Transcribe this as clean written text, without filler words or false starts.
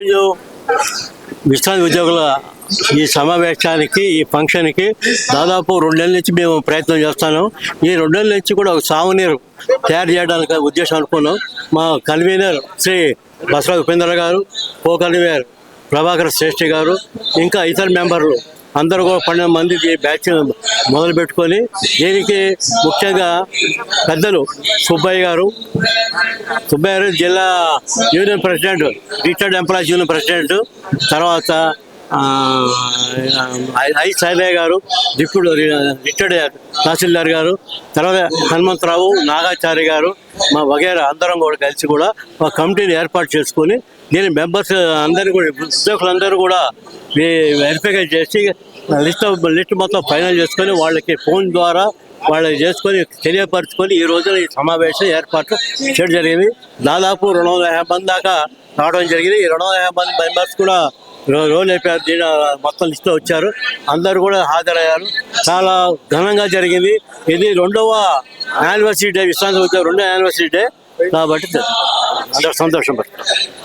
ఈరోజు విశ్రాంతి ఉద్యోగుల ఈ సమావేశానికి ఈ ఫంక్షన్కి దాదాపు 2 నెలల నుంచి మేము ప్రయత్నం చేస్తాను. ఈ 2 నెలల నుంచి కూడా ఒక సాగునీరు తయారు చేయడానికి ఉద్దేశం అనుకున్నాం. మా కన్వీనర్ శ్రీ బసరాజు ఉపేంద్ర గారు, కో కన్వీనర్ ప్రభాకర్ శ్రేష్ఠి గారు, ఇంకా ఇతర మెంబర్లు అందరూ కూడా 12 మంది బ్యాచ్ మొదలు పెట్టుకొని దీనికి ముఖ్యంగా పెద్దలు సుబ్బయ్య గారు జిల్లా union president, retired employees union president, తర్వాత ఐ సాయిలయ్య గారు డిప్యూటీ రిటైర్డ్ తహసీల్దార్ గారు, తర్వాత హనుమంతరావు, నాగాచారి గారు, మా వగేరా అందరం కూడా కలిసి కూడా ఒక కమిటీని ఏర్పాటు చేసుకొని దీని మెంబర్స్ అందరూ కూడా ఉద్యోగులందరూ కూడా వెరిఫై చేసి లిస్ట్ మొత్తం ఫైనల్ చేసుకొని వాళ్ళకి ఫోన్ ద్వారా వాళ్ళకి చేసుకొని తెలియపరచుకొని ఈ రోజున ఈ సమావేశం ఏర్పాటు చేయడం జరిగింది. దాదాపు 250 మంది దాకా రావడం జరిగింది. ఈ 250 మంది మెంబర్స్ కూడా రోల్ అయిపోయారు. దీని మొత్తం లిస్టులో వచ్చారు. అందరూ కూడా హాజరయ్యారు. చాలా ఘనంగా జరిగింది. ఇది 2వ యానివర్సరీ డే, విశ్రాంతి ఉద్యోగం 2వ యానివర్సరీ డే కాబట్టి అందరూ సంతోషం పడుతున్నారు.